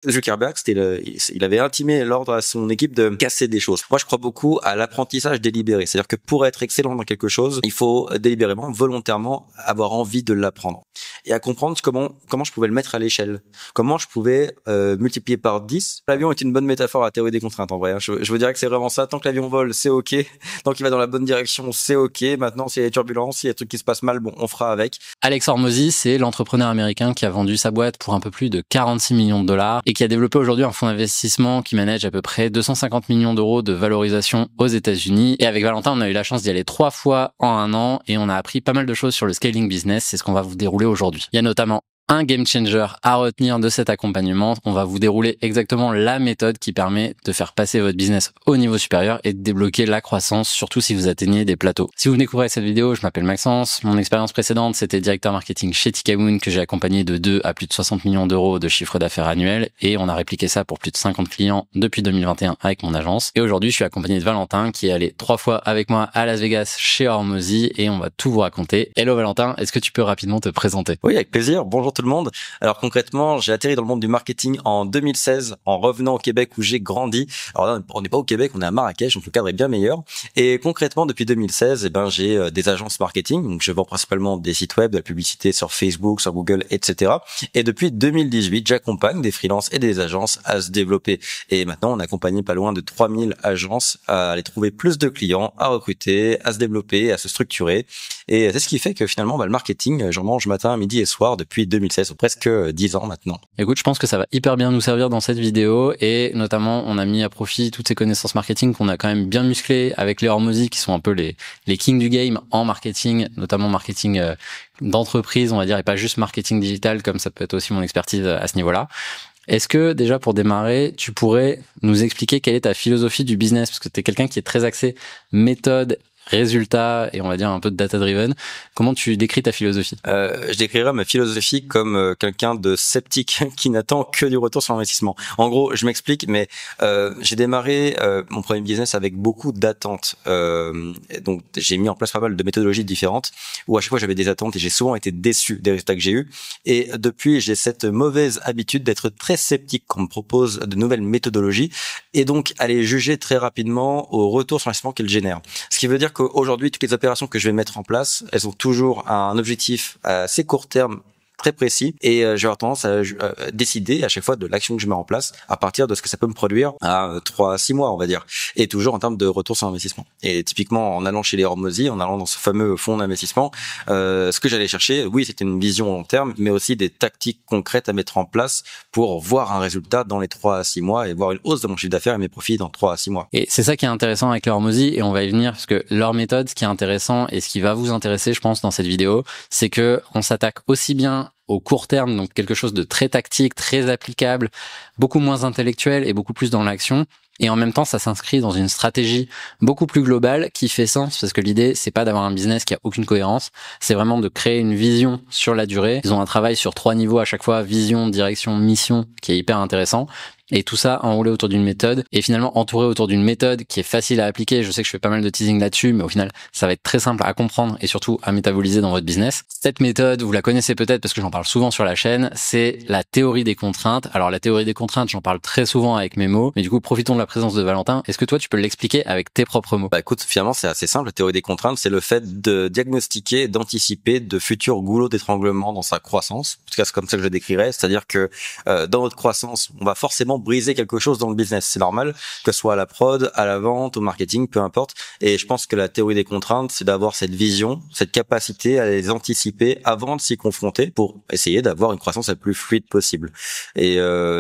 Zuckerberg, il avait intimé l'ordre à son équipe de casser des choses. Moi, je crois beaucoup à l'apprentissage délibéré. C'est-à-dire que pour être excellent dans quelque chose, il faut délibérément, volontairement avoir envie de l'apprendre. Et à comprendre comment je pouvais le mettre à l'échelle. Comment je pouvais multiplier par 10. L'avion est une bonne métaphore à la théorie des contraintes, en vrai. Je vous dirais que c'est vraiment ça. Tant que l'avion vole, c'est OK. Tant qu'il va dans la bonne direction, c'est OK. Maintenant, s'il y a des turbulences, s'il y a des trucs qui se passent mal, bon, on fera avec. Alex Hormozi, c'est l'entrepreneur américain qui a vendu sa boîte pour un peu plus de 46 millions de dollars et qui a développé aujourd'hui un fonds d'investissement qui manage à peu près 250 millions d'euros de valorisation aux États-Unis. Et avec Valentin, on a eu la chance d'y aller 3 fois en 1 an et on a appris pas mal de choses sur le scaling business. C'est ce qu'on va vous dérouler aujourd'hui. Il y a notamment un game changer à retenir de cet accompagnement. On va vous dérouler exactement la méthode qui permet de faire passer votre business au niveau supérieur et de débloquer la croissance, surtout si vous atteignez des plateaux. Si vous découvrez cette vidéo, je m'appelle Maxence. Mon expérience précédente, c'était directeur marketing chez Tikaoon que j'ai accompagné de 2 à plus de 60 millions d'euros de chiffre d'affaires annuel et on a répliqué ça pour plus de 50 clients depuis 2021 avec mon agence. Et aujourd'hui, je suis accompagné de Valentin qui est allé 3 fois avec moi à Las Vegas chez Hormozi et on va tout vous raconter. Hello Valentin, est-ce que tu peux rapidement te présenter? Oui, avec plaisir. Bonjour tout le monde. Alors concrètement, j'ai atterri dans le monde du marketing en 2016 en revenant au Québec où j'ai grandi. Alors là, on n'est pas au Québec, on est à Marrakech, donc le cadre est bien meilleur. Et concrètement, depuis 2016, j'ai des agences marketing. Donc je vends principalement des sites web, de la publicité sur Facebook, sur Google, etc. Et depuis 2018, j'accompagne des freelances et des agences à se développer. Et maintenant, on a accompagné pas loin de 3000 agences à aller trouver plus de clients, à recruter, à se développer, à se structurer. Et c'est ce qui fait que finalement, le marketing, j'en mange matin, midi et soir depuis 2016, presque 10 ans maintenant. Écoute, je pense que ça va hyper bien nous servir dans cette vidéo et notamment, on a mis à profit toutes ces connaissances marketing qu'on a quand même bien musclées avec les Hormozi qui sont un peu les kings du game en marketing, notamment marketing d'entreprise, on va dire, et pas juste marketing digital comme ça peut être aussi mon expertise à ce niveau-là. Est-ce que déjà pour démarrer, tu pourrais nous expliquer quelle est ta philosophie du business? Parce que tu es quelqu'un qui est très axé méthode, résultats et on va dire un peu de data driven. Comment tu décris ta philosophie? Je décrirais ma philosophie comme quelqu'un de sceptique qui n'attend que du retour sur investissement. En gros, je m'explique, mais j'ai démarré mon premier business avec beaucoup d'attentes. Donc j'ai mis en place pas mal de méthodologies différentes où à chaque fois j'avais des attentes et j'ai souvent été déçu des résultats que j'ai eus. Et depuis, j'ai cette mauvaise habitude d'être très sceptique quand on me propose de nouvelles méthodologies et donc aller juger très rapidement au retour sur investissement qu'elles génèrent. Ce qui veut dire qu'aujourd'hui, toutes les opérations que je vais mettre en place, elles ont toujours un objectif à assez court terme très précis et je vais avoir tendance à décider à chaque fois de l'action que je mets en place à partir de ce que ça peut me produire à 3 à 6 mois on va dire et toujours en termes de retour sur investissement. Et typiquement en allant chez les Hormozi, en allant dans ce fameux fonds d'investissement, ce que j'allais chercher, oui, c'était une vision long terme mais aussi des tactiques concrètes à mettre en place pour voir un résultat dans les 3 à 6 mois et voir une hausse de mon chiffre d'affaires et mes profits dans 3 à 6 mois. Et c'est ça qui est intéressant avec les Hormozi et on va y venir parce que leur méthode, ce qui est intéressant et ce qui va vous intéresser je pense dans cette vidéo, c'est que on s'attaque aussi bien au court terme, donc quelque chose de très tactique, très applicable, beaucoup moins intellectuel et beaucoup plus dans l'action. Et en même temps, ça s'inscrit dans une stratégie beaucoup plus globale qui fait sens parce que l'idée, c'est pas d'avoir un business qui a aucune cohérence, c'est vraiment de créer une vision sur la durée. Ils ont un travail sur 3 niveaux à chaque fois, vision, direction, mission, qui est hyper intéressant. Et tout ça enroulé autour d'une méthode et finalement entouré autour d'une méthode qui est facile à appliquer. Je sais que je fais pas mal de teasing là-dessus, mais au final, ça va être très simple à comprendre et surtout à métaboliser dans votre business. Cette méthode, vous la connaissez peut-être parce que j'en parle souvent sur la chaîne, c'est la théorie des contraintes. Alors la théorie des contraintes, j'en parle très souvent avec mes mots, mais du coup, profitons de la présence de Valentin. Est-ce que toi, tu peux l'expliquer avec tes propres mots? Écoute, finalement, c'est assez simple. La théorie des contraintes, c'est le fait de diagnostiquer, d'anticiper de futurs goulots d'étranglement dans sa croissance. En tout cas, c'est comme ça que je le décrirais. C'est-à-dire que dans notre croissance, on va forcément briser quelque chose dans le business. C'est normal, que ce soit à la prod, à la vente, au marketing, peu importe. Et je pense que la théorie des contraintes, c'est d'avoir cette vision, cette capacité à les anticiper avant de s'y confronter pour essayer d'avoir une croissance la plus fluide possible. Et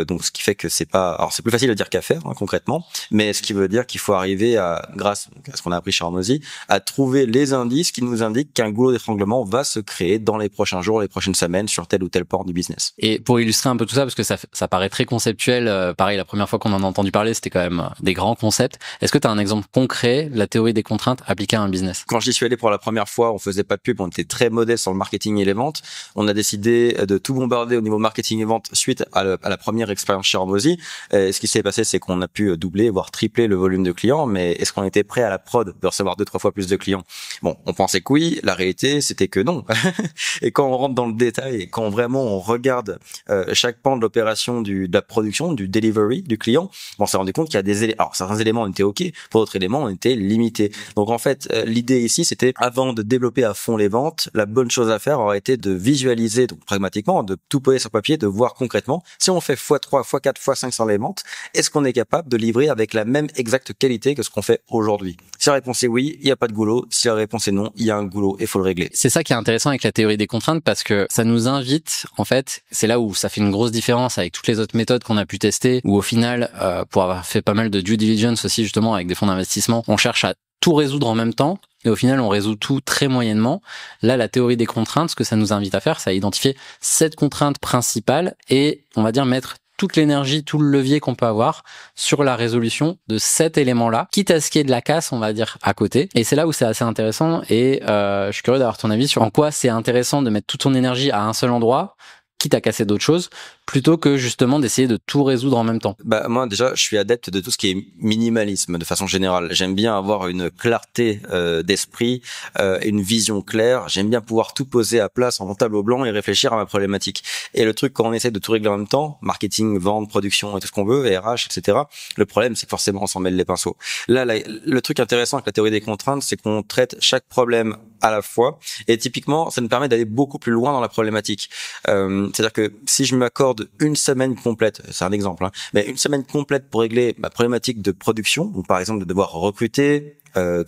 donc, ce qui fait que c'est pas... Alors, c'est plus facile à dire qu'à faire, hein, concrètement, mais ce qui veut dire qu'il faut arriver à, grâce à ce qu'on a appris chez Hormozi, à trouver les indices qui nous indiquent qu'un goulot d'étranglement va se créer dans les prochains jours, les prochaines semaines sur tel ou tel port du business. Et pour illustrer un peu tout ça, parce que ça paraît très conceptuel, pareil, la première fois qu'on en a entendu parler, c'était quand même des grands concepts. Est-ce que tu as un exemple concret de la théorie des contraintes appliquée à un business? Quand j'y suis allé pour la première fois, on faisait pas de pub, on était très modeste sur le marketing et les ventes. On a décidé de tout bombarder au niveau marketing et vente suite à la première expérience chez Hormozi. Ce qui s'est passé, c'est qu'on a pu doubler, voire tripler le volume de clients, mais est-ce qu'on était prêt à la prod de recevoir 2-3 fois plus de clients? Bon, on pensait que oui, la réalité c'était que non. Et quand on rentre dans le détail, et quand vraiment on regarde chaque pan de l'opération de la production, du delivery du client, on s'est rendu compte qu'il y a des éléments. Alors certains éléments on était ok, pour d'autres éléments on était limités. Donc en fait, l'idée ici c'était, avant de développer à fond les ventes, la bonne chose à faire aurait été de visualiser, donc pragmatiquement, de tout poser sur papier, de voir concrètement si on fait x3, x4, x5 sur les ventes, est-ce qu'on est capable de livrer avec la même exacte qualité que ce qu'on fait aujourd'hui? Si la réponse est oui, il n'y a pas de goulot. Si la réponse est non, il y a un goulot et il faut le régler. C'est ça qui est intéressant avec la théorie des contraintes, parce que ça nous invite, en fait, c'est là où ça fait une grosse différence avec toutes les autres méthodes qu'on a pu tester, où au final, pour avoir fait pas mal de due diligence aussi justement avec des fonds d'investissement, on cherche à tout résoudre en même temps. Et au final, on résout tout très moyennement. Là, la théorie des contraintes, ce que ça nous invite à faire, c'est à identifier 7 contraintes principales et, on va dire, mettre toute l'énergie, tout le levier qu'on peut avoir sur la résolution de cet élément-là, quitte à ce qu'il y ait de la casse, on va dire, à côté. Et c'est là où c'est assez intéressant, et je suis curieux d'avoir ton avis sur en quoi c'est intéressant de mettre toute ton énergie à un seul endroit, quitte à casser d'autres choses, plutôt que justement d'essayer de tout résoudre en même temps. Bah moi déjà, je suis adepte de tout ce qui est minimalisme de façon générale. J'aime bien avoir une clarté d'esprit, une vision claire. J'aime bien pouvoir tout poser à plat sur mon tableau blanc et réfléchir à ma problématique. Et le truc, quand on essaie de tout régler en même temps, marketing, vente, production et tout ce qu'on veut, RH, etc., le problème c'est que forcément on s'en mêle les pinceaux. Là, le truc intéressant avec la théorie des contraintes, c'est qu'on traite chaque problème à la fois, et typiquement ça nous permet d'aller beaucoup plus loin dans la problématique. C'est-à-dire que si je m'accorde une semaine complète, c'est un exemple, hein, mais une semaine complète pour régler ma problématique de production, ou par exemple de devoir recruter,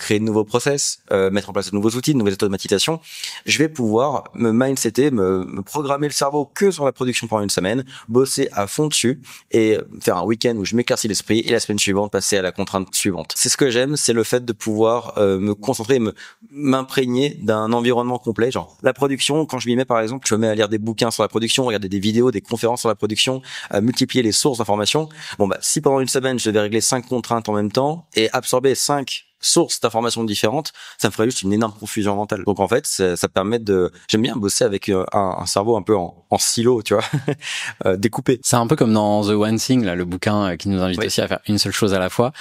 créer de nouveaux process, mettre en place de nouveaux outils, de nouvelles automatisations, je vais pouvoir me mindsetter, me programmer le cerveau que sur la production pendant une semaine, bosser à fond dessus et faire un week-end où je m'éclaircis l'esprit, et la semaine suivante passer à la contrainte suivante. C'est ce que j'aime, c'est le fait de pouvoir me concentrer, m'imprégner d'un environnement complet. Genre la production, quand je m'y mets par exemple, je me mets à lire des bouquins sur la production, regarder des vidéos, des conférences sur la production, à multiplier les sources d'informations. Bon bah si pendant une semaine je devais régler 5 contraintes en même temps et absorber 5 sources d'informations différentes, ça me ferait juste une énorme confusion mentale. Donc en fait, ça permet j'aime bien bosser avec un cerveau un peu en silo, tu vois, découpé. C'est un peu comme dans The One Thing, là, le bouquin qui nous invite aussi à faire une seule chose à la fois.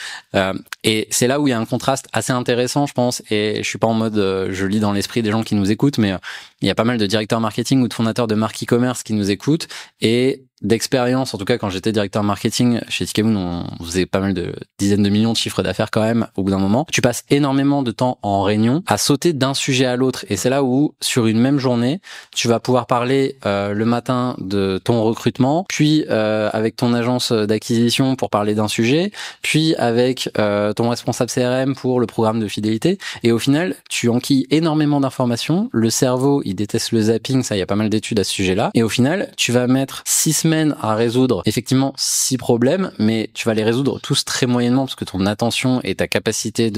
Et c'est là où il y a un contraste assez intéressant, je pense. Et je suis pas en mode, je lis dans l'esprit des gens qui nous écoutent, mais il y a pas mal de directeurs marketing ou de fondateurs de marques e-commerce qui nous écoutent. Et d'expérience, en tout cas quand j'étais directeur marketing chez Ticketmoon, on faisait pas mal de dizaines de millions de chiffres d'affaires quand même au bout d'un moment. Tu passes énormément de temps en réunion à sauter d'un sujet à l'autre, et c'est là où sur une même journée tu vas pouvoir parler le matin de ton recrutement, puis avec ton agence d'acquisition pour parler d'un sujet, puis avec ton responsable CRM pour le programme de fidélité, et au final tu enquilles énormément d'informations. Le cerveau il déteste le zapping, ça il y a pas mal d'études à ce sujet-là, et au final tu vas mettre 6 semaines à résoudre effectivement 6 problèmes, mais tu vas les résoudre tous très moyennement parce que ton attention et ta capacité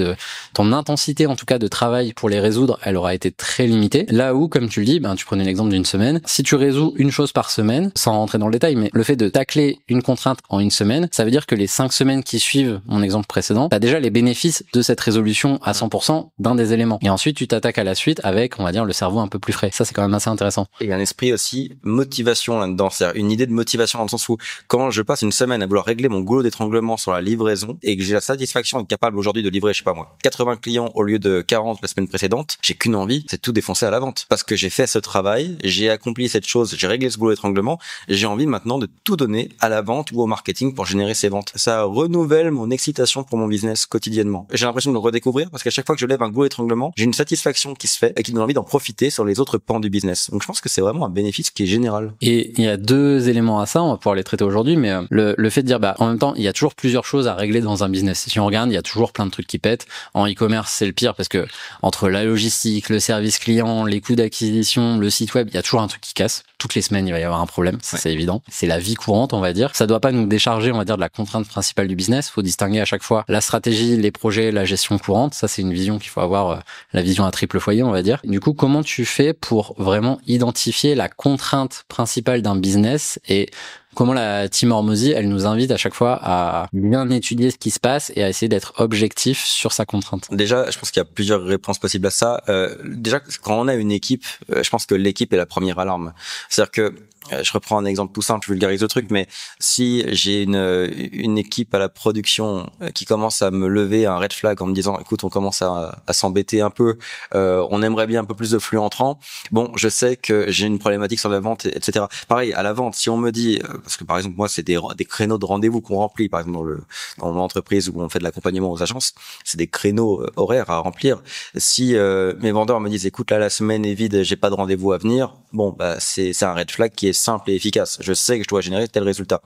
ton intensité en tout cas de travail pour les résoudre, elle aura été très limitée. Là où, comme tu le dis, tu prenais l'exemple d'une semaine, si tu résous une chose par semaine, sans rentrer dans le détail, mais le fait de tacler une contrainte en une semaine, ça veut dire que les 5 semaines qui suivent mon exemple précédent, t'as déjà les bénéfices de cette résolution à 100% d'un des éléments. Et ensuite, tu t'attaques à la suite avec, on va dire, le cerveau un peu plus frais. Ça, c'est quand même assez intéressant. Et il y a un esprit aussi motivation là-dedans, c'est-à-dire une idée de motivation dans le sens où quand je passe une semaine à vouloir régler mon goulot d'étranglement sur la livraison et que j'ai la satisfaction d'être capable aujourd'hui de livrer, je sais pas moi, 80 clients au lieu de 40 la semaine précédente, j'ai qu'une envie, c'est de tout défoncer à la vente. Parce que j'ai fait ce travail, j'ai accompli cette chose, j'ai réglé ce goulot d'étranglement, j'ai envie maintenant de tout donner à la vente ou au marketing pour générer ces ventes. Ça renouvelle mon excitation pour mon business quotidiennement. J'ai l'impression de le redécouvrir parce qu'à chaque fois que je lève un goulot d'étranglement, j'ai une satisfaction qui se fait et qui me donne envie d'en profiter sur les autres pans du business. Donc je pense que c'est vraiment un bénéfice qui est général. Et il y a 2 éléments à ça, on va pouvoir les traiter aujourd'hui, mais le fait de dire, en même temps, il y a toujours plusieurs choses à régler dans un business. Si on regarde, il y a toujours plein de trucs qui pètent. En e-commerce, c'est le pire parce que entre la logistique, le service client, les coûts d'acquisition, le site web, il y a toujours un truc qui casse. Toutes les semaines, il va y avoir un problème. Ça, c'est évident. C'est la vie courante, on va dire. Ça doit pas nous décharger, on va dire, de la contrainte principale du business. Faut distinguer à chaque fois la stratégie, les projets, la gestion courante. Ça, c'est une vision qu'il faut avoir, la vision à triple foyer, on va dire. Du coup, comment tu fais pour vraiment identifier la contrainte principale d'un business et comment la team Hormozy, elle nous invite à chaque fois à bien étudier ce qui se passe et à essayer d'être objectif sur sa contrainte. Déjà, je pense qu'il y a plusieurs réponses possibles à ça. Déjà, quand on a une équipe, je pense que l'équipe est la première alarme. C'est-à-dire que je reprends un exemple tout simple, je vulgarise le truc, mais si j'ai une équipe à la production qui commence à me lever un red flag en me disant, écoute, on commence à s'embêter un peu, on aimerait bien un peu plus de flux entrant. Bon, je sais que j'ai une problématique sur la vente, etc. Pareil, à la vente, si on me dit, parce que par exemple, moi, c'est des créneaux de rendez-vous qu'on remplit, par exemple, dans mon entreprise où on fait de l'accompagnement aux agences, c'est des créneaux horaires à remplir. Si mes vendeurs me disent, écoute, là, la semaine est vide, j'ai pas de rendez-vous à venir, bon, bah, c'est un red flag qui est simple et efficace. Je sais que je dois générer tel résultat.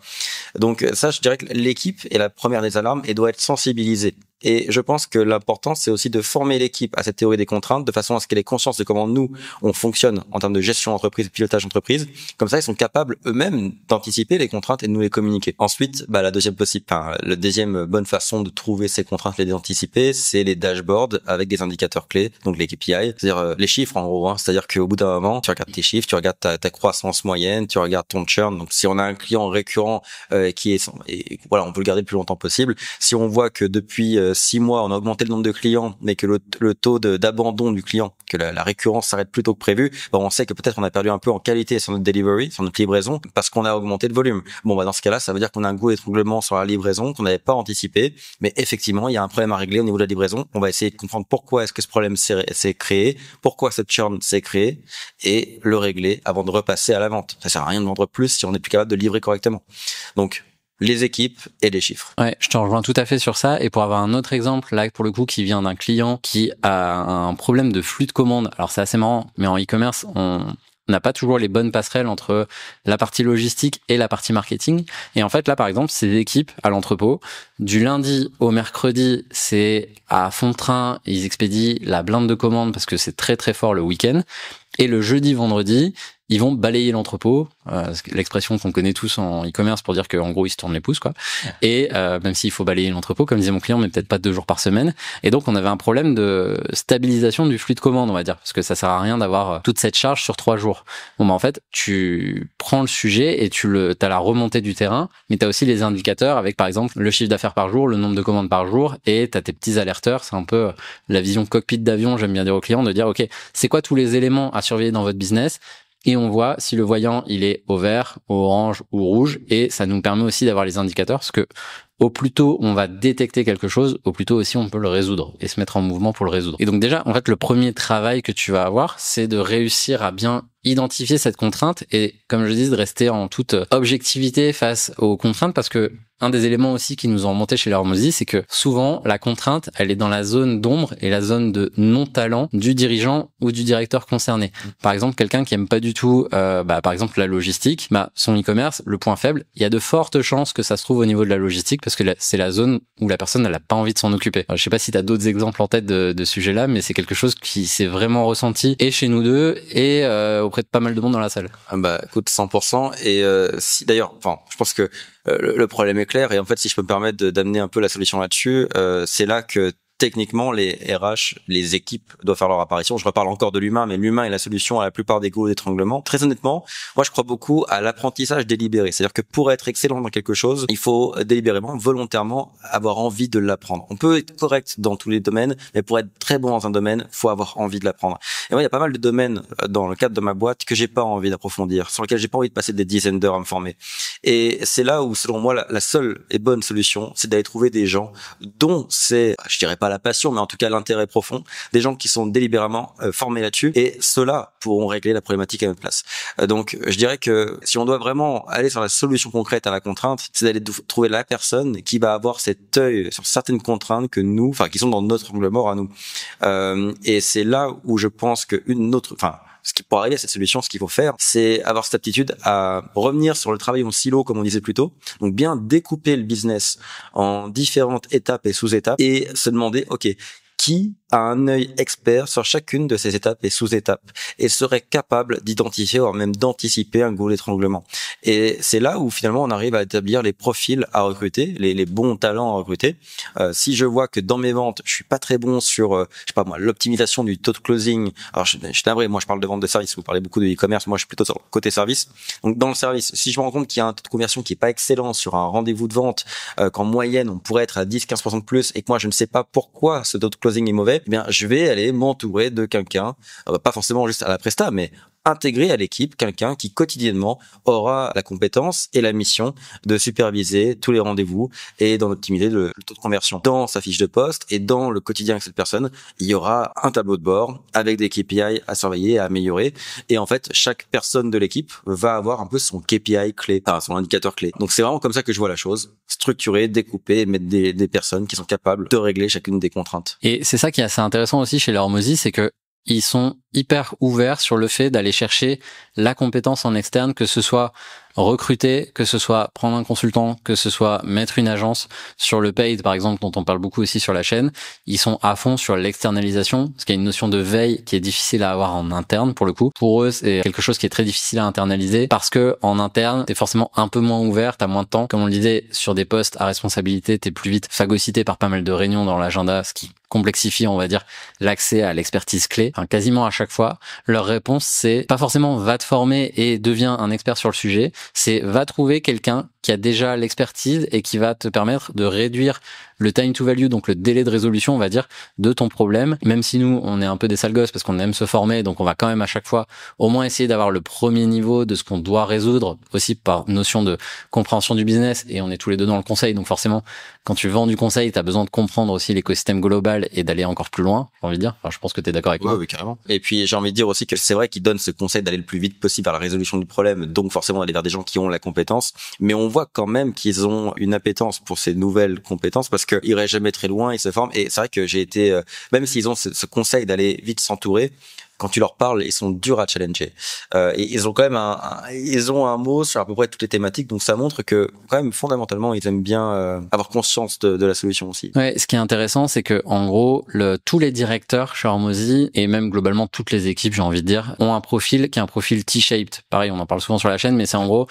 Donc ça, je dirais que l'équipe est la première des alarmes et doit être sensibilisée. Et je pense que l'important, c'est aussi de former l'équipe à cette théorie des contraintes de façon à ce qu'elle ait conscience de comment nous, on fonctionne en termes de gestion d'entreprise, pilotage d'entreprise. Comme ça, ils sont capables eux-mêmes d'anticiper les contraintes et de nous les communiquer. Ensuite, la deuxième bonne façon de trouver ces contraintes et les anticiper, c'est les dashboards avec des indicateurs clés, donc les KPI, c'est-à-dire les chiffres en gros. C'est-à-dire qu'au bout d'un moment, tu regardes tes chiffres, tu regardes ta croissance moyenne, tu regardes ton churn. Donc si on a un client récurrent on peut le garder le plus longtemps possible. Si on voit que depuis 6 mois, on a augmenté le nombre de clients, mais que le taux d'abandon du client, que la récurrence s'arrête plus tôt que prévu, on sait que peut-être on a perdu un peu en qualité sur notre delivery, sur notre livraison, parce qu'on a augmenté le volume. Dans ce cas-là, ça veut dire qu'on a un goût d'étranglement sur la livraison qu'on n'avait pas anticipé, mais effectivement, il y a un problème à régler au niveau de la livraison. On va essayer de comprendre pourquoi est-ce que ce problème s'est créé, pourquoi cette churn s'est créée, et le régler avant de repasser à la vente. Ça sert à rien de vendre plus si on n'est plus capable de livrer correctement. Donc, les équipes et les chiffres. Ouais, je te rejoins tout à fait sur ça. Et pour avoir un autre exemple, là, pour le coup, qui vient d'un client qui a un problème de flux de commandes. Alors, c'est assez marrant, mais en e-commerce, on n'a pas toujours les bonnes passerelles entre la partie logistique et la partie marketing. Et en fait, là, par exemple, c'est l'équipe à l'entrepôt. Du lundi au mercredi, c'est à fond de train. Ils expédient la blinde de commandes parce que c'est très, très fort le week-end. Et le jeudi, vendredi, ils vont balayer l'entrepôt, l'expression qu'on connaît tous en e-commerce pour dire qu'en gros ils se tournent les pouces quoi. Et même s'il faut balayer l'entrepôt, comme disait mon client, mais peut-être pas 2 jours par semaine. Et donc on avait un problème de stabilisation du flux de commande, on va dire, parce que ça sert à rien d'avoir toute cette charge sur 3 jours. En fait, tu prends le sujet et t'as la remontée du terrain, mais t'as aussi les indicateurs avec par exemple le chiffre d'affaires par jour, le nombre de commandes par jour, et t'as tes petits alerteurs. C'est un peu la vision cockpit d'avion, j'aime bien dire aux clients, de dire ok, c'est quoi tous les éléments à surveiller dans votre business? Et on voit si le voyant il est au vert, au orange ou rouge, et ça nous permet aussi d'avoir les indicateurs, parce que au plus tôt on va détecter quelque chose, au plus tôt aussi on peut le résoudre et se mettre en mouvement pour le résoudre. Et donc déjà, en fait, le premier travail que tu vas avoir, c'est de réussir à bien identifier cette contrainte et, comme je dis, de rester en toute objectivité face aux contraintes, parce que un des éléments aussi qui nous ont remonté chez Hormozy, c'est que souvent la contrainte, elle est dans la zone d'ombre et la zone de non-talent du dirigeant ou du directeur concerné. Par exemple, quelqu'un qui aime pas du tout, par exemple la logistique, son e-commerce, le point faible, il y a de fortes chances que ça se trouve au niveau de la logistique, parce que c'est la zone où la personne elle a pas envie de s'en occuper. Alors, je sais pas si tu as d'autres exemples en tête de ce sujet-là, mais c'est quelque chose qui s'est vraiment ressenti et chez nous deux et auprès de pas mal de monde dans la salle. Écoute, 100%. Et si d'ailleurs, je pense que le problème est clair. Et en fait, si je peux me permettre d'amener un peu la solution là-dessus, c'est là que techniquement, les RH, les équipes doivent faire leur apparition. Je reparle encore de l'humain, mais l'humain est la solution à la plupart des goûts d'étranglement. Très honnêtement, moi, je crois beaucoup à l'apprentissage délibéré. C'est-à-dire que pour être excellent dans quelque chose, il faut délibérément, volontairement, avoir envie de l'apprendre. On peut être correct dans tous les domaines, mais pour être très bon dans un domaine, faut avoir envie de l'apprendre. Et moi, il y a pas mal de domaines dans le cadre de ma boîte que j'ai pas envie d'approfondir, sur lesquels j'ai pas envie de passer des dizaines d'heures à me former. Et c'est là où, selon moi, la seule et bonne solution, c'est d'aller trouver des gens dont c'est, je dirais pas la passion, mais en tout cas l'intérêt profond, des gens qui sont délibérément formés là-dessus, et ceux-là pourront régler la problématique à notre place. Donc je dirais que si on doit vraiment aller sur la solution concrète à la contrainte, c'est d'aller trouver la personne qui va avoir cet œil sur certaines contraintes que nous, qui sont dans notre angle mort à nous. Et c'est là où je pense que ce qui pour arriver à cette solution, ce qu'il faut faire, c'est avoir cette aptitude à revenir sur le travail en silo, comme on disait plus tôt. Donc bien découper le business en différentes étapes et sous-étapes et se demander, ok, qui a un œil expert sur chacune de ces étapes et sous-étapes et serait capable d'identifier voire même d'anticiper un goulot d'étranglement. Et c'est là où finalement on arrive à établir les profils à recruter, les bons talents à recruter. Si je vois que dans mes ventes, je suis pas très bon sur, je sais pas moi, l'optimisation du taux de closing. Alors je navré, moi je parle de vente de service, vous parlez beaucoup de e-commerce, moi je suis plutôt sur le côté service. Donc dans le service, si je me rends compte qu'il y a un taux de conversion qui est pas excellent sur un rendez-vous de vente, qu'en moyenne on pourrait être à 10-15% de plus et que moi je ne sais pas pourquoi ce taux de closing est mauvais, eh bien je vais aller m'entourer de quelqu'un, pas forcément juste à la presta, mais intégrer à l'équipe quelqu'un qui quotidiennement aura la compétence et la mission de superviser tous les rendez-vous et d'en optimiser le taux de conversion. Dans sa fiche de poste et dans le quotidien avec cette personne, il y aura un tableau de bord avec des KPI à surveiller, à améliorer. Et en fait, chaque personne de l'équipe va avoir un peu son KPI clé, son indicateur clé. Donc c'est vraiment comme ça que je vois la chose. Structurer, découper, mettre des personnes qui sont capables de régler chacune des contraintes. Et c'est ça qui est assez intéressant aussi chez Hormozy, c'est que ils sont hyper ouverts sur le fait d'aller chercher la compétence en externe, que ce soit recruter, que ce soit prendre un consultant, que ce soit mettre une agence sur le paid, par exemple, dont on parle beaucoup aussi sur la chaîne. Ils sont à fond sur l'externalisation, parce qu'il y a une notion de veille qui est difficile à avoir en interne, pour le coup. Pour eux, c'est quelque chose qui est très difficile à internaliser, parce que en interne, t'es forcément un peu moins ouvert, t'as moins de temps. Comme on le disait, sur des postes à responsabilité, t'es plus vite phagocyté par pas mal de réunions dans l'agenda, ce qui complexifie, on va dire, l'accès à l'expertise clé. Enfin, quasiment à chaque fois, leur réponse, c'est pas forcément va te former et deviens un expert sur le sujet, c'est va trouver quelqu'un qui a déjà l'expertise et qui va te permettre de réduire le time to value, donc le délai de résolution, on va dire, de ton problème. Même si nous, on est un peu des sales gosses parce qu'on aime se former, donc on va quand même à chaque fois au moins essayer d'avoir le premier niveau de ce qu'on doit résoudre, aussi par notion de compréhension du business, et on est tous les deux dans le conseil, donc forcément, quand tu vends du conseil, tu as besoin de comprendre aussi l'écosystème global et d'aller encore plus loin, j'ai envie de dire. Enfin, je pense que tu es d'accord avec moi. Oui, carrément. Et puis, j'ai envie de dire aussi que c'est vrai qu'ils donnent ce conseil d'aller le plus vite possible vers la résolution du problème, donc forcément d'aller vers des gens qui ont la compétence, mais on voit quand même qu'ils ont une appétence pour ces nouvelles compétences parce qu'ils iraient jamais très loin, ils se forment. Et c'est vrai que j'ai été, même s'ils ont ce conseil d'aller vite s'entourer, quand tu leur parles, ils sont durs à challenger. Et ils ont quand même ils ont un mot sur à peu près toutes les thématiques, donc ça montre que quand même fondamentalement ils aiment bien avoir conscience de la solution aussi. Ouais, ce qui est intéressant, c'est que en gros, tous les directeurs chez Hormozy et même globalement toutes les équipes, j'ai envie de dire, ont un profil qui est un profil T-shaped. Pareil, on en parle souvent sur la chaîne, mais c'est en gros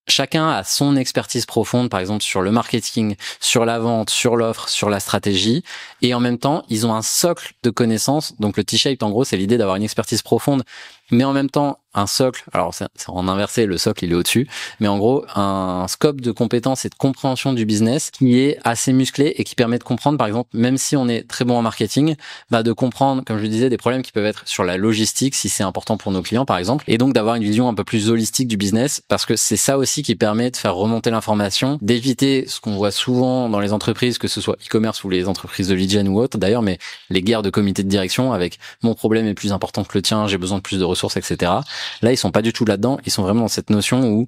chacun a son expertise profonde, par exemple sur le marketing, sur la vente, sur l'offre, sur la stratégie, et en même temps, ils ont un socle de connaissances. Donc le T-shaped, en gros, c'est l'idée d'avoir une expertise profonde, mais en même temps un socle, alors c'est en inversé, le socle il est au-dessus, mais en gros un scope de compétences et de compréhension du business qui est assez musclé et qui permet de comprendre, par exemple, même si on est très bon en marketing, de comprendre, comme je le disais, des problèmes qui peuvent être sur la logistique si c'est important pour nos clients par exemple, et donc d'avoir une vision un peu plus holistique du business, parce que c'est ça aussi qui permet de faire remonter l'information, d'éviter ce qu'on voit souvent dans les entreprises, que ce soit e-commerce ou les entreprises de lead gen ou autres d'ailleurs, mais les guerres de comité de direction avec mon problème est plus important que le tien, j'ai besoin de plus de ressources, etc. Là, ils sont pas du tout là-dedans. Ils sont vraiment dans cette notion où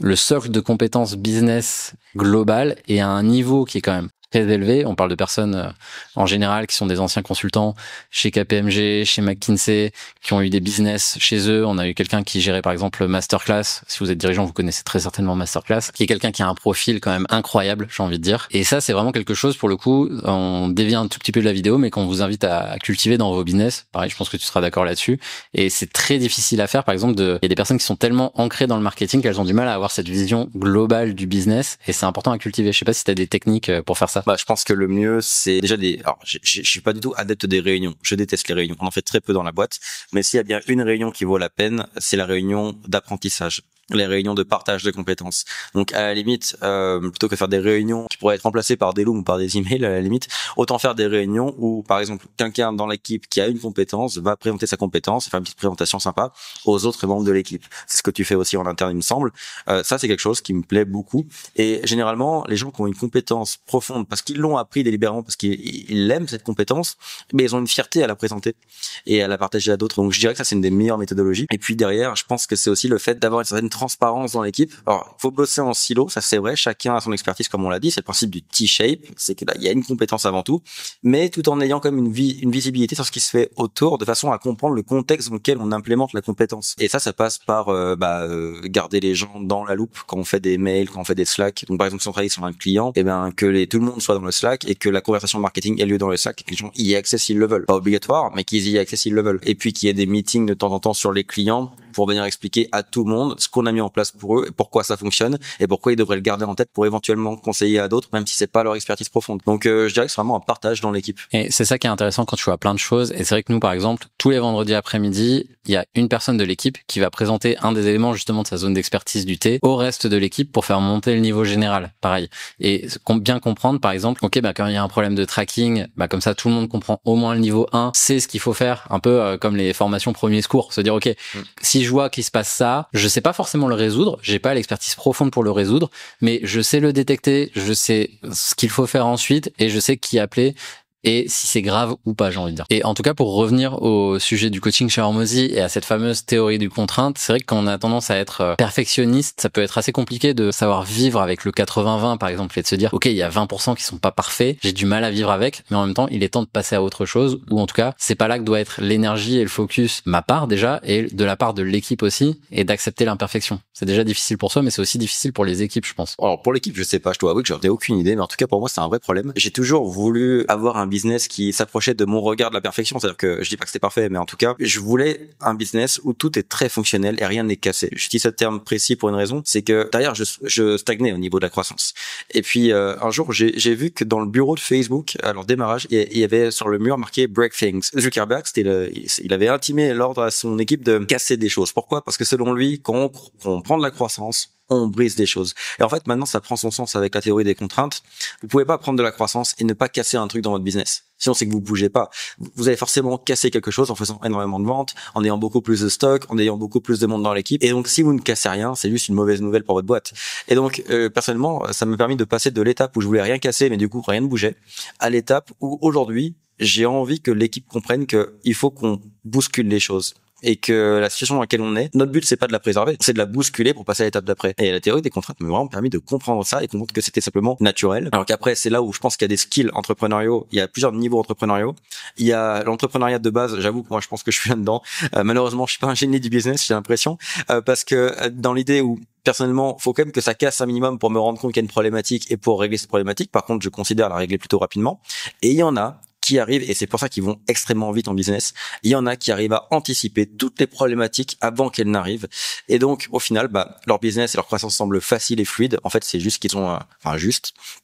le socle de compétences business global est à un niveau qui est quand même très élevé. On parle de personnes en général qui sont des anciens consultants chez KPMG, chez McKinsey, qui ont eu des business chez eux. On a eu quelqu'un qui gérait par exemple Masterclass. Si vous êtes dirigeant, vous connaissez très certainement Masterclass, qui est quelqu'un qui a un profil quand même incroyable, j'ai envie de dire. Et ça, c'est vraiment quelque chose, pour le coup, on dévie un tout petit peu de la vidéo, mais qu'on vous invite à cultiver dans vos business. Pareil, je pense que tu seras d'accord là-dessus. Et c'est très difficile à faire. Par exemple, il y a des personnes qui sont tellement ancrées dans le marketing qu'elles ont du mal à avoir cette vision globale du business. Et c'est important à cultiver. Je sais pas si tu as des techniques pour faire ça. Je pense que le mieux, c'est déjà alors, je suis pas du tout adepte des réunions. Je déteste les réunions. On en fait très peu dans la boîte. Mais s'il y a bien une réunion qui vaut la peine, c'est la réunion d'apprentissage. Les réunions de partage de compétences. Donc à la limite, plutôt que faire des réunions qui pourraient être remplacées par des Looms ou par des emails, à la limite, autant faire des réunions où, par exemple, quelqu'un dans l'équipe qui a une compétence va présenter sa compétence, faire une petite présentation sympa aux autres membres de l'équipe. C'est ce que tu fais aussi en interne, il me semble. Ça, c'est quelque chose qui me plaît beaucoup. Et généralement, les gens qui ont une compétence profonde, parce qu'ils l'ont appris délibérément, parce qu'ils aiment cette compétence, mais ils ont une fierté à la présenter et à la partager à d'autres. Donc je dirais que ça, c'est une des meilleures méthodologies. Et puis derrière, je pense que c'est aussi le fait d'avoir une certaine transparence dans l'équipe. Alors, il faut bosser en silo, ça c'est vrai, chacun a son expertise comme on l'a dit, c'est le principe du T-shape, c'est que là, il y a une compétence avant tout, mais tout en ayant comme une visibilité sur ce qui se fait autour, de façon à comprendre le contexte dans lequel on implémente la compétence. Et ça passe par garder les gens dans la loupe quand on fait des mails, quand on fait des Slack. Donc par exemple, si on travaille sur un client, que tout le monde soit dans le Slack et que la conversation marketing ait lieu dans le Slack et que les gens y aient accès s'ils le veulent. Pas obligatoire, mais qu'ils y aient accès s'ils le veulent. Et puis qu'il y ait des meetings de temps en temps sur les clients pour venir expliquer à tout le monde ce qu'on a mis en place pour eux, et pourquoi ça fonctionne et pourquoi ils devraient le garder en tête pour éventuellement conseiller à d'autres, même si c'est pas leur expertise profonde. Donc je dirais que c'est vraiment un partage dans l'équipe. Et c'est ça qui est intéressant quand tu vois plein de choses. Et c'est vrai que nous, par exemple, tous les vendredis après-midi, il y a une personne de l'équipe qui va présenter un des éléments justement de sa zone d'expertise du thé au reste de l'équipe pour faire monter le niveau général. Pareil. Et bien comprendre, par exemple, quand il y a un problème de tracking, comme ça, tout le monde comprend au moins le niveau 1, c'est ce qu'il faut faire, un peu comme les formations premiers secours. Se dire, si je vois qu'il se passe ça, je sais pas forcément le résoudre, j'ai pas l'expertise profonde pour le résoudre, mais je sais le détecter, je sais ce qu'il faut faire ensuite et je sais qui appeler et si c'est grave ou pas, j'ai envie de dire. Et en tout cas, pour revenir au sujet du coaching chez Hormozy et à cette fameuse théorie du contrainte, c'est vrai que quand on a tendance à être perfectionniste, ça peut être assez compliqué de savoir vivre avec le 80-20 par exemple et de se dire il y a 20% qui sont pas parfaits, j'ai du mal à vivre avec, mais en même temps, il est temps de passer à autre chose, ou en tout cas, c'est pas là que doit être l'énergie et le focus, ma part déjà, et de la part de l'équipe aussi, et d'accepter l'imperfection. C'est déjà difficile pour soi, mais c'est aussi difficile pour les équipes, je pense. Alors pour l'équipe, je sais pas, je dois avouer que j'en ai aucune idée, mais en tout cas pour moi, c'est un vrai problème. J'ai toujours voulu avoir un business qui s'approchait de mon regard de la perfection, c'est-à-dire que je dis pas que c'était parfait, mais en tout cas, je voulais un business où tout est très fonctionnel et rien n'est cassé. Je dis ce terme précis pour une raison, c'est que derrière je stagnais au niveau de la croissance. Et puis un jour, j'ai vu que dans le bureau de Facebook, à leur démarrage, il y avait sur le mur marqué Break Things. Zuckerberg, il avait intimé l'ordre à son équipe de casser des choses. Pourquoi? Parce que selon lui, quand on prend de la croissance, on brise des choses. Et en fait, maintenant, ça prend son sens avec la théorie des contraintes. Vous pouvez pas prendre de la croissance et ne pas casser un truc dans votre business. Sinon, c'est que vous bougez pas. Vous allez forcément casser quelque chose en faisant énormément de ventes, en ayant beaucoup plus de stock, en ayant beaucoup plus de monde dans l'équipe. Et donc, si vous ne cassez rien, c'est juste une mauvaise nouvelle pour votre boîte. Et donc, personnellement, ça m'a permis de passer de l'étape où je voulais rien casser, mais du coup, rien ne bougeait, à l'étape où aujourd'hui, j'ai envie que l'équipe comprenne qu'il faut qu'on bouscule les choses. Et que la situation dans laquelle on est, notre but c'est pas de la préserver, c'est de la bousculer pour passer à l'étape d'après. Et la théorie des contraintes m'a vraiment permis de comprendre ça et comprendre que c'était simplement naturel. Alors qu'après, c'est là où je pense qu'il y a des skills entrepreneuriaux, il y a plusieurs niveaux entrepreneuriaux. Il y a l'entrepreneuriat de base, j'avoue que moi je pense que je suis là-dedans. Malheureusement, je suis pas un génie du business, j'ai l'impression, parce que dans l'idée où personnellement, faut quand même que ça casse un minimum pour me rendre compte qu'il y a une problématique et pour régler cette problématique. Par contre, je considère la régler plutôt rapidement. Et il y en a qui arrivent, et c'est pour ça qu'ils vont extrêmement vite en business, il y en a qui arrivent à anticiper toutes les problématiques avant qu'elles n'arrivent. Et donc, au final, leur business et leur croissance semblent faciles et fluides. En fait, c'est juste qu'ils ont,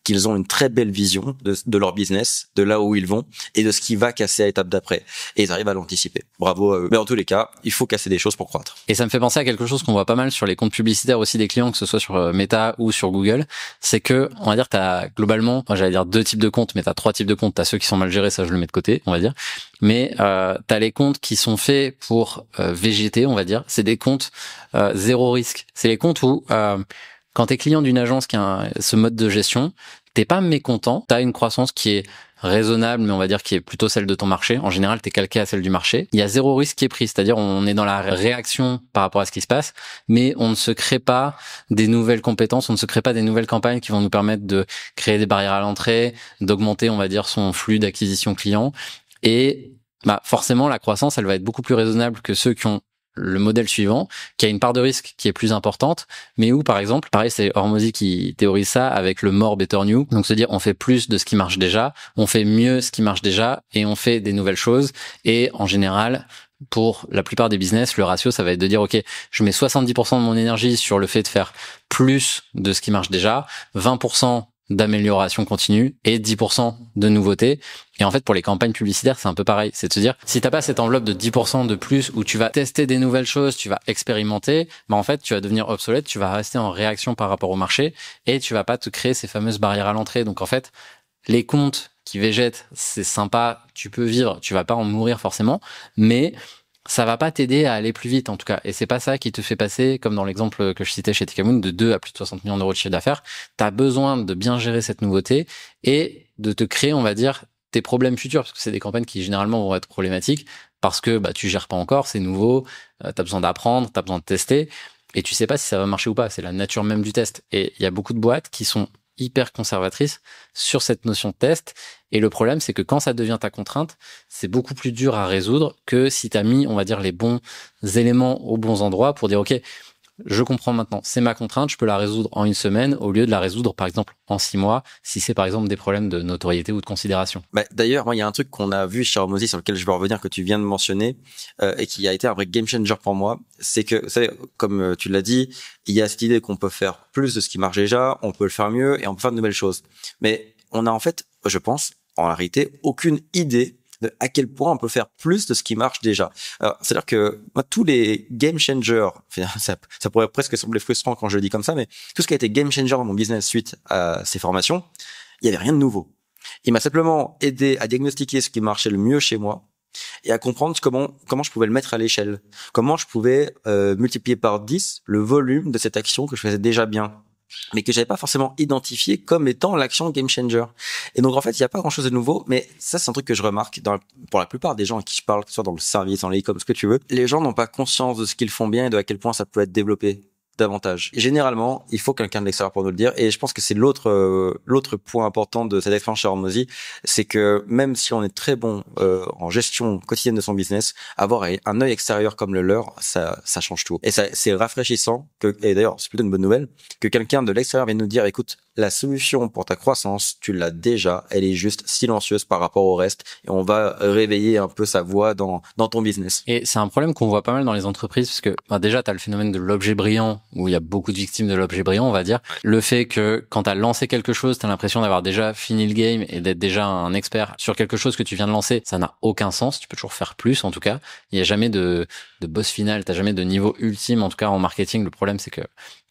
qu'ils ont une très belle vision de leur business, de là où ils vont, et de ce qui va casser à l'étape d'après. Et ils arrivent à l'anticiper. Bravo à eux. Mais en tous les cas, il faut casser des choses pour croître. Et ça me fait penser à quelque chose qu'on voit pas mal sur les comptes publicitaires aussi des clients, que ce soit sur Meta ou sur Google. C'est que, on va dire, t'as globalement, moi j'allais dire 2 types de comptes, mais t'as 3 types de comptes. T'as ceux qui sont mal gérés, ça je le mets de côté, on va dire. Mais t'as les comptes qui sont faits pour végéter, on va dire. C'est des comptes zéro risque. C'est les comptes où quand t'es client d'une agence qui a ce mode de gestion, t'es pas mécontent, t'as une croissance qui est raisonnable, mais on va dire qui est plutôt celle de ton marché. En général, t'es calqué à celle du marché. Il y a zéro risque qui est pris, c'est-à-dire on est dans la réaction par rapport à ce qui se passe, mais on ne se crée pas des nouvelles compétences, on ne se crée pas des nouvelles campagnes qui vont nous permettre de créer des barrières à l'entrée, d'augmenter, on va dire, son flux d'acquisition client. Et forcément, la croissance, elle va être beaucoup plus raisonnable que ceux qui ont le modèle suivant, qui a une part de risque qui est plus importante, mais où, par exemple, pareil, c'est Hormozy qui théorise ça avec le more, better, new. Donc, se dire, on fait plus de ce qui marche déjà, on fait mieux ce qui marche déjà, et on fait des nouvelles choses. Et en général, pour la plupart des business, le ratio, ça va être de dire, OK, je mets 70% de mon énergie sur le fait de faire plus de ce qui marche déjà, 20% d'amélioration continue et 10% de nouveautés. Et en fait, pour les campagnes publicitaires, c'est un peu pareil. C'est de se dire, si t'as pas cette enveloppe de 10% de plus où tu vas tester des nouvelles choses, tu vas expérimenter, en fait, tu vas devenir obsolète, tu vas rester en réaction par rapport au marché et tu vas pas te créer ces fameuses barrières à l'entrée. Donc, en fait, les comptes qui végètent, c'est sympa, tu peux vivre, tu vas pas en mourir forcément, mais ça va pas t'aider à aller plus vite, en tout cas. Et c'est pas ça qui te fait passer, comme dans l'exemple que je citais chez Tikamoon, de 2 à plus de 60 millions d'euros de chiffre d'affaires. T'as besoin de bien gérer cette nouveauté et de te créer, on va dire, tes problèmes futurs, parce que c'est des campagnes qui généralement vont être problématiques, parce que tu gères pas encore, c'est nouveau, t'as besoin d'apprendre, t'as besoin de tester. et tu sais pas si ça va marcher ou pas. C'est la nature même du test. Et il y a beaucoup de boîtes qui sont hyper conservatrices sur cette notion de test. Et le problème, c'est que quand ça devient ta contrainte, c'est beaucoup plus dur à résoudre que si tu as mis, on va dire, les bons éléments aux bons endroits pour dire, OK, je comprends maintenant, c'est ma contrainte, je peux la résoudre en une semaine au lieu de la résoudre, par exemple, en 6 mois, si c'est, par exemple, des problèmes de notoriété ou de considération. Bah, d'ailleurs, moi, il y a un truc qu'on a vu chez Hormozy sur lequel je veux revenir, que tu viens de mentionner, et qui a été un vrai game changer pour moi. C'est que, vous savez, comme tu l'as dit, il y a cette idée qu'on peut faire plus de ce qui marche déjà, on peut le faire mieux et on peut faire de nouvelles choses. Mais on a en fait, je pense, en réalité, aucune idée de à quel point on peut faire plus de ce qui marche déjà. C'est-à-dire que moi, tous les game changers, ça pourrait presque sembler frustrant quand je le dis comme ça, mais tout ce qui a été game changer dans mon business suite à ces formations, il y avait rien de nouveau. Il m'a simplement aidé à diagnostiquer ce qui marchait le mieux chez moi et à comprendre comment je pouvais le mettre à l'échelle, comment je pouvais multiplier par 10 le volume de cette action que je faisais déjà bien, mais que j'avais pas forcément identifié comme étant l'action game changer. Et donc en fait, il y a pas grand-chose de nouveau, mais ça c'est un truc que je remarque pour la plupart des gens à qui je parle, que ce soit dans le service, dans l'e-com, ce que tu veux. Les gens n'ont pas conscience de ce qu'ils font bien et de à quel point ça peut être développé davantage. Et généralement, il faut quelqu'un de l'extérieur pour nous le dire. Et je pense que c'est l'autre point important de cette expérience chez Hormozy, c'est que même si on est très bon en gestion quotidienne de son business, avoir un œil extérieur comme le leur, ça change tout. Et ça, c'est rafraîchissant et d'ailleurs, c'est plutôt une bonne nouvelle, que quelqu'un de l'extérieur vienne nous dire, écoute, la solution pour ta croissance, tu l'as déjà, elle est juste silencieuse par rapport au reste et on va réveiller un peu sa voix dans ton business. Et c'est un problème qu'on voit pas mal dans les entreprises parce que déjà, tu as le phénomène de l'objet brillant où il y a beaucoup de victimes de l'objet brillant, on va dire. Le fait que quand tu as lancé quelque chose, tu as l'impression d'avoir déjà fini le game et d'être déjà un expert sur quelque chose que tu viens de lancer, ça n'a aucun sens. Tu peux toujours faire plus, en tout cas. Il y a jamais de boss final, t'as jamais de niveau ultime, en tout cas en marketing. Le problème, c'est que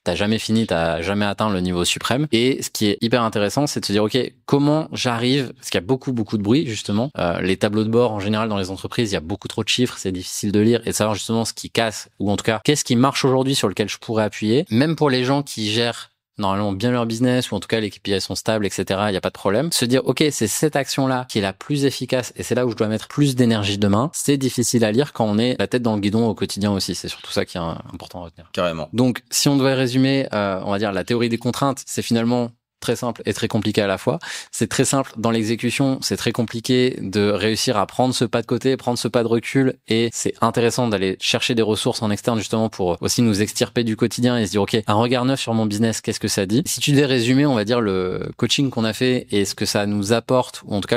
t'as jamais fini, t'as jamais atteint le niveau suprême. Et ce qui est hyper intéressant, c'est de se dire, OK, comment j'arrive, parce qu'il y a beaucoup de bruit, justement. Les tableaux de bord, en général, dans les entreprises, il y a beaucoup trop de chiffres, c'est difficile de lire et de savoir justement ce qui casse, ou en tout cas, qu'est-ce qui marche aujourd'hui sur lequel je pourrais appuyer. Même pour les gens qui gèrent normalement bien leur business, ou en tout cas les KPI sont stables, etc., il n'y a pas de problème. Se dire, OK, c'est cette action-là qui est la plus efficace et c'est là où je dois mettre plus d'énergie demain, c'est difficile à lire quand on est la tête dans le guidon au quotidien aussi. C'est surtout ça qui est important à retenir. Carrément. Donc, si on devait résumer, on va dire la théorie des contraintes, c'est finalement très simple et très compliqué à la fois. C'est très simple dans l'exécution, c'est très compliqué de réussir à prendre ce pas de côté, prendre ce pas de recul, et c'est intéressant d'aller chercher des ressources en externe justement pour aussi nous extirper du quotidien et se dire, OK, un regard neuf sur mon business, qu'est-ce que ça dit? Si tu devais résumer, on va dire, le coaching qu'on a fait et ce que ça nous apporte, ou en tout cas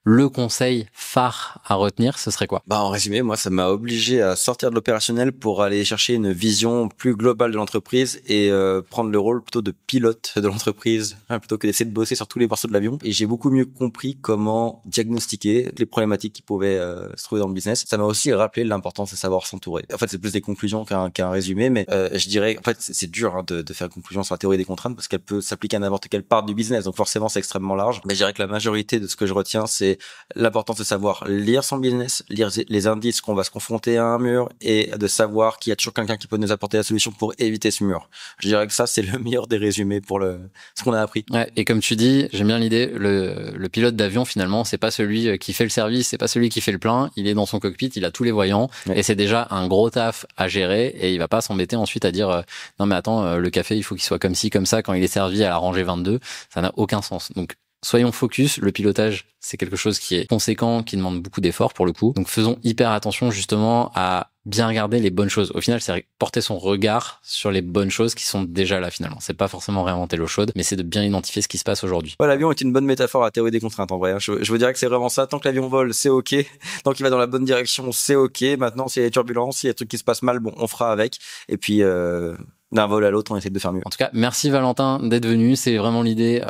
le conseil phare à retenir, ce serait quoi? En résumé, moi, ça m'a obligé à sortir de l'opérationnel pour aller chercher une vision plus globale de l'entreprise et prendre le rôle plutôt de pilote de l'entreprise plutôt que d'essayer de bosser sur tous les morceaux de l'avion. Et j'ai beaucoup mieux compris comment diagnostiquer les problématiques qui pouvaient se trouver dans le business. Ça m'a aussi rappelé l'importance de savoir s'entourer. En fait, c'est plus des conclusions qu'un résumé, mais je dirais, en fait, c'est dur de faire une conclusion sur la théorie des contraintes parce qu'elle peut s'appliquer à n'importe quelle part du business. Donc forcément, c'est extrêmement large. Mais je dirais que la majorité de ce que je retiens, c'est l'importance de savoir lire son business, lire les indices qu'on va se confronter à un mur et de savoir qu'il y a toujours quelqu'un qui peut nous apporter la solution pour éviter ce mur. Je dirais que ça, c'est le meilleur des résumés pour ce qu'on a appris. Ouais, et comme tu dis, j'aime bien l'idée, le pilote d'avion, finalement, c'est pas celui qui fait le service, c'est pas celui qui fait le plein, il est dans son cockpit, il a tous les voyants, ouais. Et c'est déjà un gros taf à gérer, et il va pas s'embêter ensuite à dire non mais attends, le café, il faut qu'il soit comme ci, comme ça, quand il est servi à la rangée 22, ça n'a aucun sens. Donc, soyons focus, le pilotage, c'est quelque chose qui est conséquent, qui demande beaucoup d'efforts pour le coup. Donc faisons hyper attention justement à bien regarder les bonnes choses. Au final, c'est porter son regard sur les bonnes choses qui sont déjà là finalement. C'est pas forcément réinventer l'eau chaude, mais c'est de bien identifier ce qui se passe aujourd'hui. Ouais, l'avion est une bonne métaphore à la théorie des contraintes en vrai. Je vous dirais que c'est vraiment ça. Tant que l'avion vole, c'est ok. Tant qu'il va dans la bonne direction, c'est ok. Maintenant, s'il y a des turbulences, s'il y a des trucs qui se passent mal, bon, on fera avec. Et puis d'un vol à l'autre, on essaie de faire mieux. En tout cas, merci Valentin d'être venu. C'est vraiment l'idée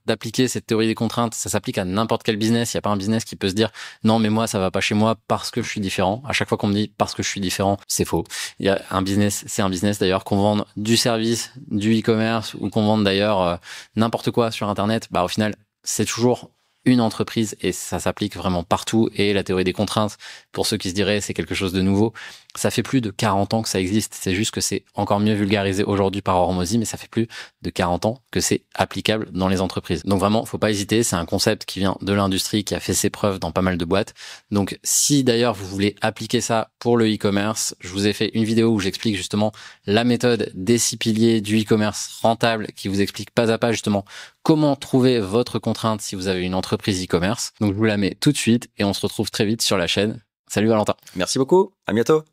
d'appliquer cette théorie des contraintes. Ça s'applique à n'importe quel business. Il n'y a pas un business qui peut se dire non, mais moi, ça va pas chez moi parce que je suis différent. À chaque fois qu'on me dit parce que je suis différent, c'est faux. Il y a un business, c'est un business d'ailleurs, qu'on vende du service, du e-commerce ou qu'on vende d'ailleurs n'importe quoi sur Internet. Au final, c'est toujours une entreprise et ça s'applique vraiment partout. Et la théorie des contraintes, pour ceux qui se diraient c'est quelque chose de nouveau, ça fait plus de 40 ans que ça existe. C'est juste que c'est encore mieux vulgarisé aujourd'hui par Hormozy, mais ça fait plus de 40 ans que c'est applicable dans les entreprises. Donc vraiment, faut pas hésiter. C'est un concept qui vient de l'industrie, qui a fait ses preuves dans pas mal de boîtes. Donc si d'ailleurs vous voulez appliquer ça pour le e-commerce, je vous ai fait une vidéo où j'explique justement la méthode des 6 piliers du e-commerce rentable, qui vous explique pas à pas justement comment trouver votre contrainte si vous avez une entreprise e-commerce. Donc je vous la mets tout de suite et on se retrouve très vite sur la chaîne. Salut Valentin. Merci beaucoup. À bientôt.